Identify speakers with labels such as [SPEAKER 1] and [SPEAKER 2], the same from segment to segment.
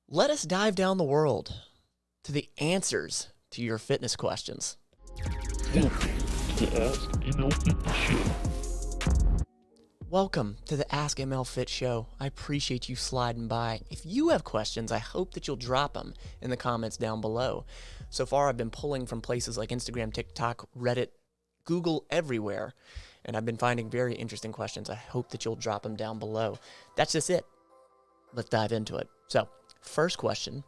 [SPEAKER 1] Let us dive down the world to the answers to your fitness questions. Welcome to the Ask ML Fit Show. I appreciate you sliding by. If you have questions, I hope that you'll drop them in the comments down below. So far, I've been pulling from places like Instagram, TikTok, Reddit, Google, everywhere, and I've been finding very interesting questions. I hope that you'll drop them down below. That's just it. Let's dive into it. So, first question,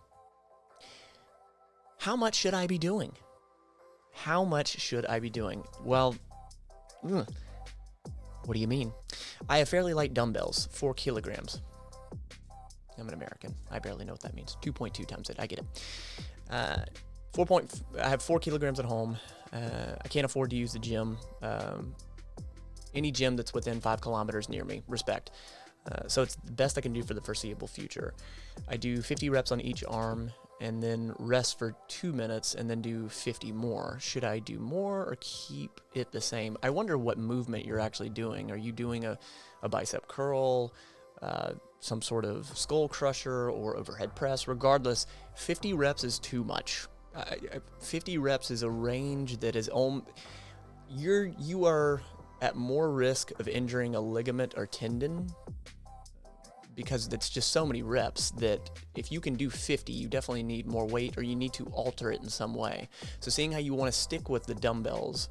[SPEAKER 1] how much should I be doing? How much should I be doing? Well, what do you mean? I have fairly light dumbbells, 4 kilograms. I'm an American. I barely know what that means. 2.2 times it. I get it. I have 4 kilograms at home. I can't afford to use the gym. Any gym that's within 5 kilometers near me, respect. So it's the best I can do for the foreseeable future. I do 50 reps on each arm and then rest for 2 minutes and then do 50 more. Should I do more or keep it the same? I wonder what movement you're actually doing. Are you doing a bicep curl, some sort of skull crusher, or overhead press? Regardless, 50 reps is too much. 50 reps is a range that is you are at more risk of injuring a ligament or tendon because it's just so many reps that if you can do 50, you definitely need more weight or you need to alter it in some way. So seeing how you want to stick with the dumbbells,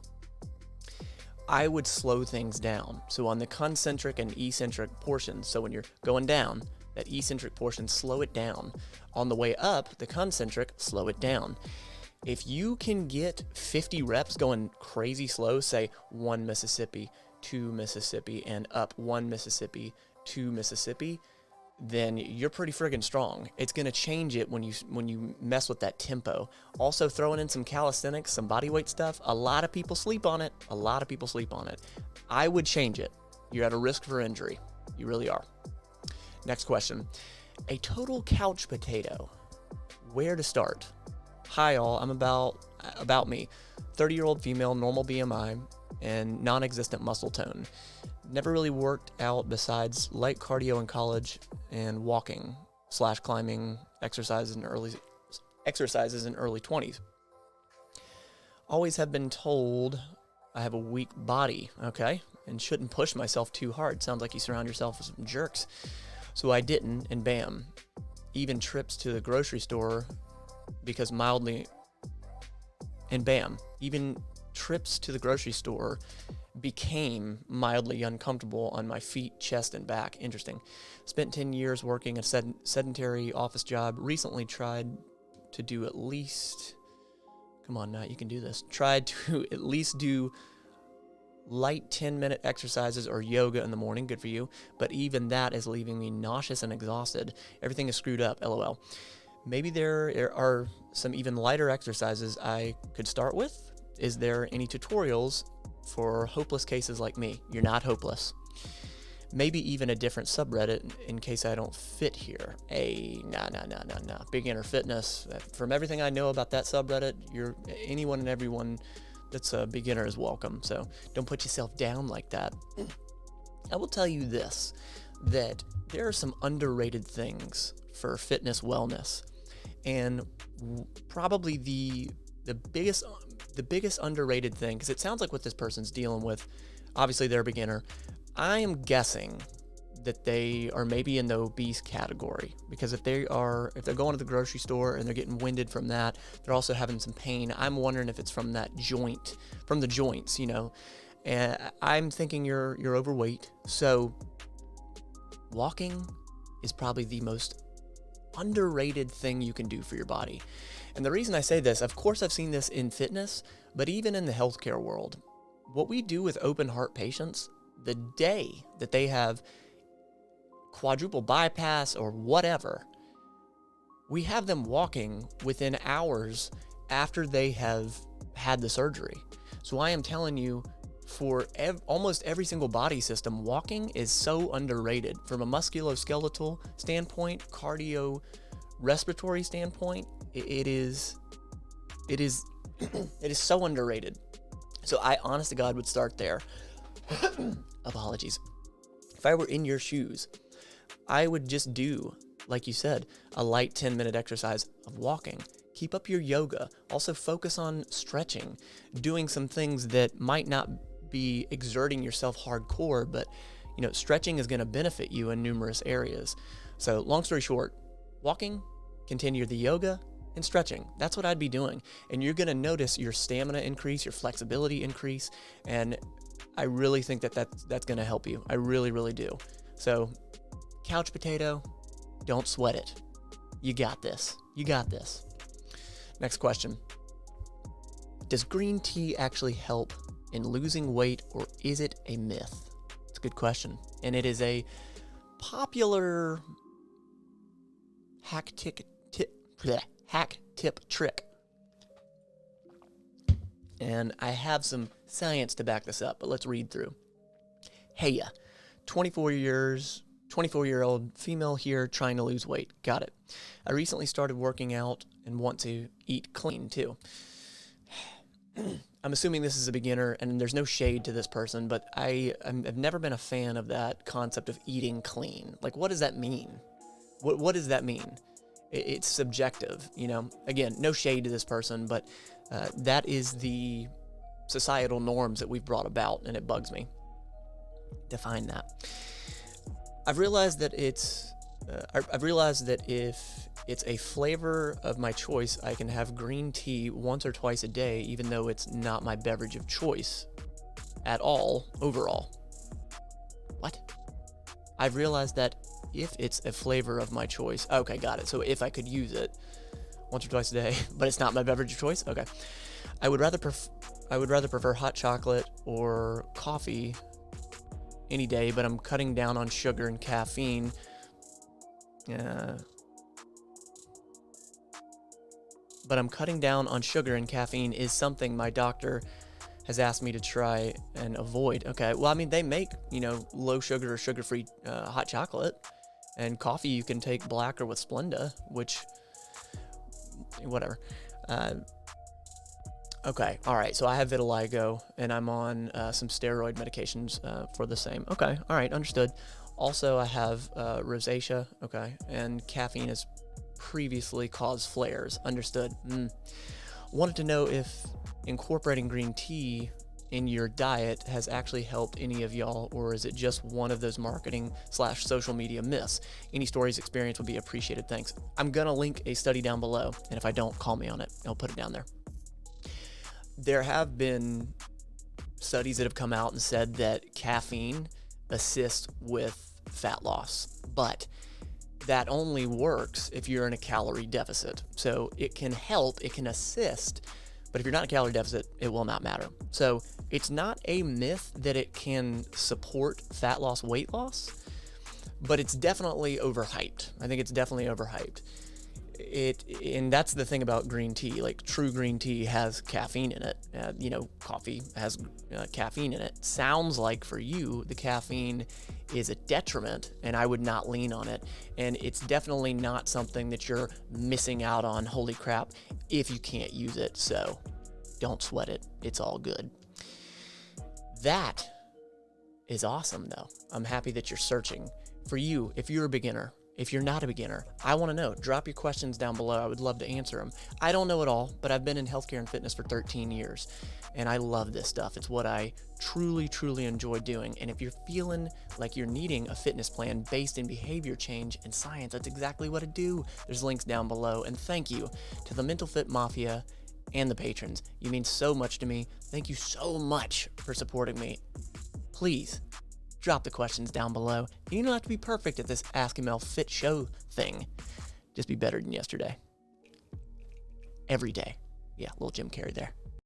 [SPEAKER 1] I would slow things down. So on the concentric and eccentric portions, so when you're going down, that eccentric portion, slow it down. On the way up, the concentric, slow it down. If you can get 50 reps going crazy slow, say 1 Mississippi, 2 Mississippi, and up 1 Mississippi, 2 Mississippi, then you're pretty friggin' strong. It's going to change it when you mess with that tempo. Also, throwing in some calisthenics, some bodyweight stuff, a lot of people sleep on it. I would change it. You're at a risk for injury. You really are. Next question. A total couch potato. Where to start? Hi all, I'm about me. 30-year-old female, normal BMI, and non-existent muscle tone. Never really worked out besides light cardio in college and walking / climbing exercises in early 20s. Always have been told I have a weak body, okay, and shouldn't push myself too hard. Sounds like you surround yourself with some jerks. So I didn't, and bam. Even trips to the grocery store because even trips to the grocery store became mildly uncomfortable on my feet, chest, and back. Interesting. Spent 10 years working a sedentary office job. Recently tried to do at least, come on now, you can do this. Tried to at least do light 10-minute exercises or yoga in the morning. Good for you. But even that is leaving me nauseous and exhausted. Everything is screwed up, LOL. Maybe there are some even lighter exercises I could start with. Is there any tutorials for hopeless cases like me? You're not hopeless. Maybe even a different subreddit in case I don't fit here. Nah. Beginner fitness. From everything I know about that subreddit, anyone and everyone that's a beginner is welcome. So don't put yourself down like that. I will tell you this, that there are some underrated things for fitness wellness. And probably the biggest underrated thing, because it sounds like what this person's dealing with, obviously they're a beginner. I am guessing that they are maybe in the obese category, because if they're going to the grocery store and they're getting winded from that, they're also having some pain. I'm wondering if it's from the joints, and I'm thinking you're overweight. So walking is probably the most underrated thing you can do for your body. And the reason I say this, of course I've seen this in fitness, but even in the healthcare world, what we do with open heart patients, the day that they have quadruple bypass or whatever, we have them walking within hours after they have had the surgery. So I am telling you, for almost every single body system, walking is so underrated. From a musculoskeletal standpoint, cardio, respiratory standpoint, it is so underrated. So I, honest to God, would start there. Apologies. If I were in your shoes, I would just do like you said, a light 10-minute exercise of walking. Keep up your yoga. Also focus on stretching, doing some things that might not be exerting yourself hardcore, but stretching is going to benefit you in numerous areas. So long story short, walking, continue the yoga, and stretching. That's what I'd be doing. And you're going to notice your stamina increase, your flexibility increase, and I really think that's going to help you. I really, really do. So couch potato, don't sweat it. You got this. You got this. Next question. Does green tea actually help in losing weight, or is it a myth? It's a good question. And it is a popular hack tip trick. And I have some science to back this up, but let's read through. Hey, 24-year-old female here trying to lose weight. Got it. I recently started working out and want to eat clean too. I'm assuming this is a beginner, and there's no shade to this person, but I've never been a fan of that concept of eating clean. Like, what does that mean? What does that mean? It's subjective, Again, no shade to this person, but that is the societal norms that we've brought about, and it bugs me. Define that. I've realized that if it's a flavor of my choice, I can have green tea once or twice a day, even though it's not my beverage of choice at all overall. What? I've realized that if it's a flavor of my choice, okay, got it. So if I could use it once or twice a day, but it's not my beverage of choice, okay. I would rather prefer hot chocolate or coffee any day, but I'm cutting down on sugar and caffeine. Is something my doctor has asked me to try and avoid. Okay, well, I mean, they make, low sugar or sugar-free hot chocolate, and coffee you can take black or with Splenda, which, whatever. Okay, all right, so I have vitiligo, and I'm on some steroid medications for the same. Okay, all right, understood. Also, I have rosacea, okay, and caffeine has previously caused flares. Understood. Wanted to know if incorporating green tea in your diet has actually helped any of y'all, or is it just one of those marketing/social media myths? Any stories, experience would be appreciated. Thanks. I'm going to link a study down below, and if I don't, call me on it. I'll put it down there. There have been studies that have come out and said that caffeine assists with fat loss, but that only works if you're in a calorie deficit. So it can help, it can assist, but if you're not in a calorie deficit, it will not matter. So it's not a myth that it can support fat loss, weight loss, but it's definitely overhyped. I think it's definitely overhyped. And that's the thing about green tea. Like, true green tea has caffeine in it. Coffee has caffeine in it. Sounds like for you, the caffeine is a detriment, and I would not lean on it. And it's definitely not something that you're missing out on, holy crap, if you can't use it. So don't sweat it. It's all good. That is awesome, though. I'm happy that you're searching. For you, if you're a beginner, if you're not a beginner, I want to know. Drop your questions down below. I would love to answer them. I don't know it all, but I've been in healthcare and fitness for 13 years, and I love this stuff. It's what I truly, truly enjoy doing. And if you're feeling like you're needing a fitness plan based in behavior change and science, that's exactly what I do. There's links down below. And thank you to the Mental Fit Mafia and the patrons. You mean so much to me. Thank you so much for supporting me. Please drop the questions down below. You don't have to be perfect at this Ask ML Fit Show thing. Just be better than yesterday. Every day. Yeah, little Jim Carrey there.